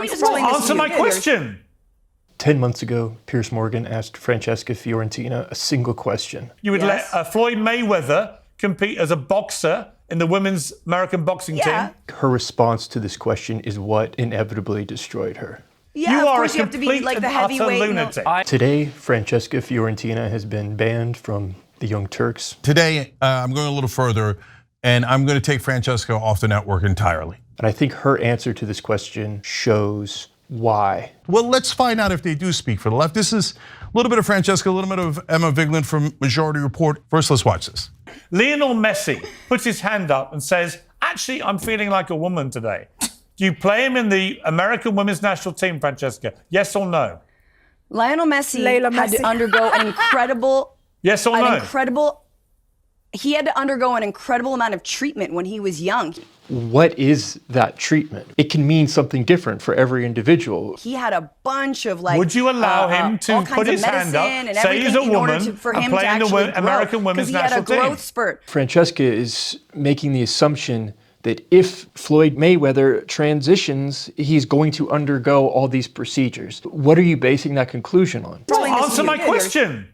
Answer my question. 10 months ago, Piers Morgan asked Francesca Fiorentini a single question. You would let Floyd Mayweather compete as a boxer in the women's American boxing team? Her response to this question is what inevitably destroyed her. Yeah, you are a complete and utter lunatic. Today, Francesca Fiorentini has been banned from the Young Turks. Today, I'm going a little further, and I'm going to take Francesca off the network entirely. And I think her answer to this question shows why. Well, let's find out if they do speak for the left. This is a little bit of Francesca, a little bit of Emma Vigeland from Majority Report. First, let's watch this. Lionel Messi puts his hand up and says, actually, I'm feeling like a woman today. Do you play him in the American women's national team, Francesca? Yes or no? Lionel Messi had to undergo an incredible... Yes or no? He had to undergo an incredible amount of treatment when he was young. What is that treatment? It can mean something different for every individual. He had a bunch of like. Would you allow him to put his hand up, say he's a woman, and play in the American women's national team? He had a growth spurt. Francesca is making the assumption that if Floyd Mayweather transitions, he's going to undergo all these procedures. What are you basing that conclusion on? Answer my question.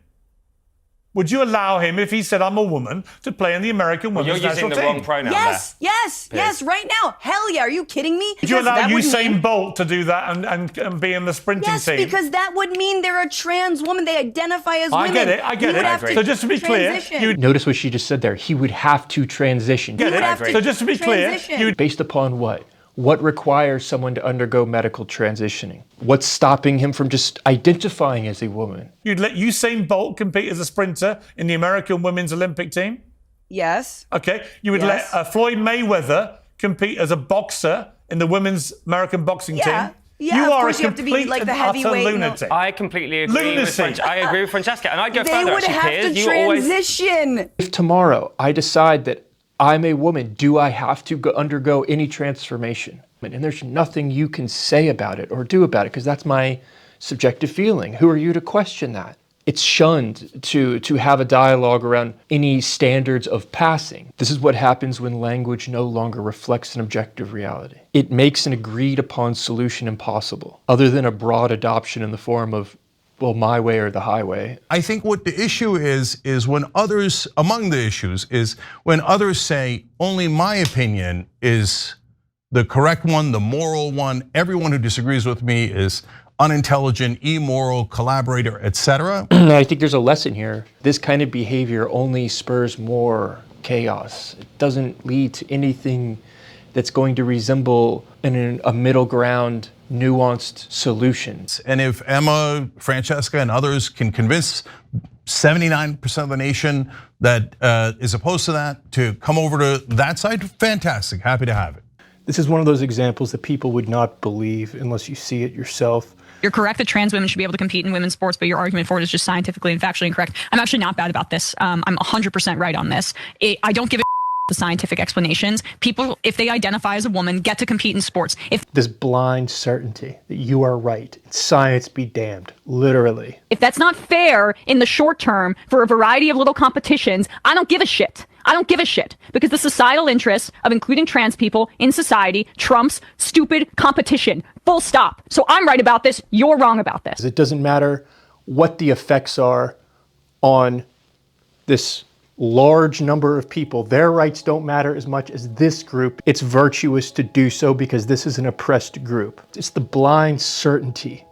Would you allow him, if he said, I'm a woman, to play in the American women's national team? You're using the wrong pronoun yes, right now. Hell yeah, are you kidding me? Would you allow Usain Bolt to do that and be in the sprinting team? Yes, because that would mean they're a trans woman. They identify as women. I get it. So just to be clear, notice what she just said there. He would have to transition. So just to be clear, based upon what? What requires someone to undergo medical transitioning? What's stopping him from just identifying as a woman? You'd let Usain Bolt compete as a sprinter in the American women's Olympic team? Yes. Okay. You would let Floyd Mayweather compete as a boxer in the women's American boxing team? Yeah, you are a you have to be like the heavyweight lunatic. I completely agree with Francesca, and I'd go they further. Would have to transition. If tomorrow I decide that I'm a woman, do I have to undergo any transformation? And there's nothing you can say about it or do about it, because that's my subjective feeling. Who are you to question that? It's shunned to have a dialogue around any standards of passing. This is what happens when language no longer reflects an objective reality. It makes an agreed upon solution impossible, other than a broad adoption in the form of, well, my way or the highway. I think what the issue is when others, among the issues, is when others say, only my opinion is the correct one, the moral one. Everyone who disagrees with me is unintelligent, immoral, collaborator, etc. I think there's a lesson here. This kind of behavior only spurs more chaos. It doesn't lead to anything that's going to resemble a middle ground, nuanced solution. And if Emma, Francesca, and others can convince 79% of the nation that is opposed to that to come over to that side, fantastic, happy to have it. This is one of those examples that people would not believe unless you see it yourself. You're correct that trans women should be able to compete in women's sports, but your argument for it is just scientifically and factually incorrect. I'm actually not bad about this. I'm 100% right on this. I don't give a the scientific explanations. People, if they identify as a woman, get to compete in sports. If this blind certainty that you are right, science be damned, literally. If that's not fair in the short term for a variety of little competitions, I don't give a shit. I don't give a shit, because the societal interest of including trans people in society trumps stupid competition. Full stop. So I'm right about this. You're wrong about this. It doesn't matter what the effects are on this large number of people. Their rights don't matter as much as this group. It's virtuous to do so because this is an oppressed group. It's the blind certainty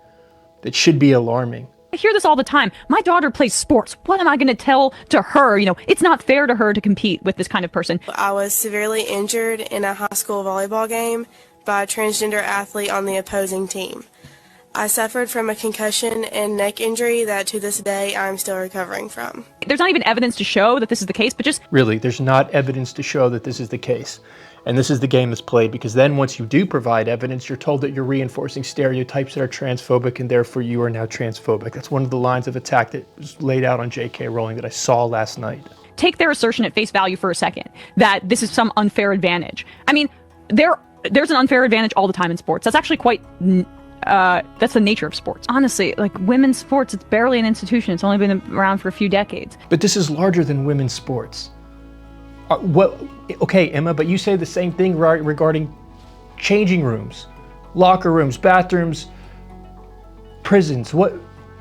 that should be alarming. I hear this all the time. My daughter plays sports. What am I going to tell to her? You know, it's not fair to her to compete with this kind of person. I was severely injured in a high school volleyball game by a transgender athlete on the opposing team. I suffered from a concussion and neck injury that to this day I'm still recovering from. There's not even evidence to show that this is the case, but just... Really, there's not evidence to show that this is the case. And this is the game that's played, because then once you do provide evidence, you're told that you're reinforcing stereotypes that are transphobic, and therefore you are now transphobic. That's one of the lines of attack that was laid out on J.K. Rowling that I saw last night. Take their assertion at face value for a second, that this is some unfair advantage. I mean, there's an unfair advantage all the time in sports. That's actually quite... that's the nature of sports. Honestly, like women's sports, it's barely an institution. It's only been around for a few decades. But this is larger than women's sports. Okay, Emma, but you say the same thing regarding changing rooms. locker rooms, bathrooms, prisons.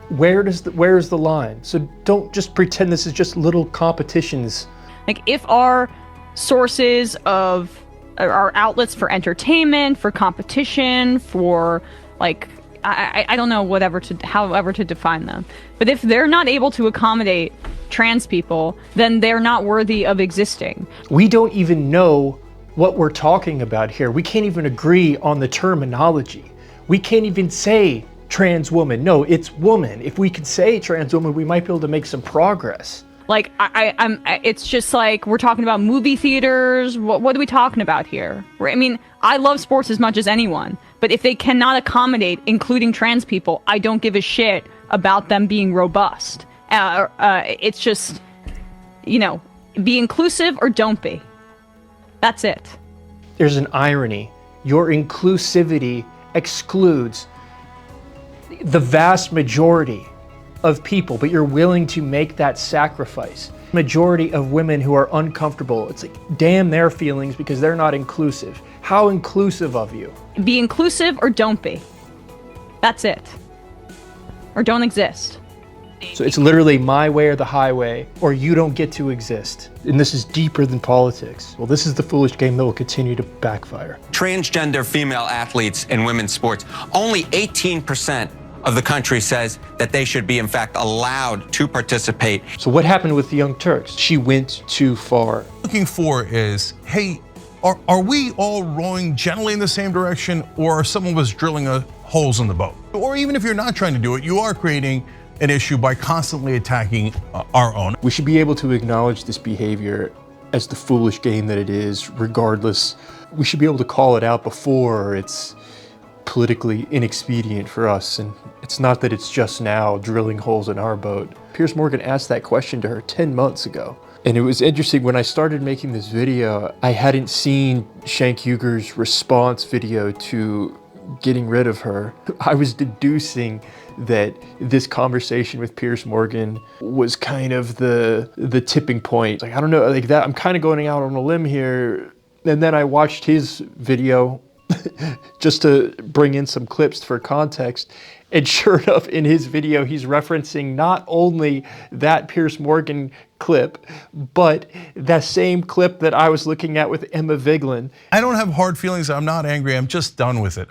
Where's the line? So don't just pretend this is just little competitions. Like, if our sources of our outlets for entertainment, for competition, for like, I don't know, however to define them. But if they're not able to accommodate trans people, then they're not worthy of existing. We don't even know what we're talking about here. We can't even agree on the terminology. We can't even say trans woman. No, it's woman. If we could say trans woman, we might be able to make some progress. Like, it's just like, we're talking about movie theaters. What are we talking about here? I mean, I love sports as much as anyone, but if they cannot accommodate, including trans people, I don't give a shit about them being robust. It's just, you know, be inclusive or don't be. That's it. There's an irony. Your inclusivity excludes the vast majority of people, but you're willing to make that sacrifice. Majority of women who are uncomfortable, it's like, damn their feelings because they're not inclusive. How inclusive of you? Be inclusive or don't be. That's it. Or don't exist. So it's literally my way or the highway, or you don't get to exist. And this is deeper than politics. Well, this is the foolish game that will continue to backfire. Transgender female athletes in women's sports, only 18% of the country says that they should be, in fact, allowed to participate. So what happened with the Young Turks? She went too far. Looking for is, hey, are we all rowing generally in the same direction, or are some of us drilling holes in the boat? Or even if you're not trying to do it, you are creating an issue by constantly attacking our own. We should be able to acknowledge this behavior as the foolish game that it is, regardless. We should be able to call it out before it's politically inexpedient for us, and it's not that it's just now drilling holes in our boat. Piers Morgan asked that question to her 10 months ago. And it was interesting, when I started making this video, I hadn't seen Cenk Uygur's response video to getting rid of her. I was deducing that this conversation with Piers Morgan was kind of the tipping point. Like, I don't know, like that, I'm kind of going out on a limb here. And then I watched his video just to bring in some clips for context. And sure enough, in his video, he's referencing not only that Piers Morgan clip, but that same clip that I was looking at with Emma Vigeland. I don't have hard feelings. I'm not angry. I'm just done with it.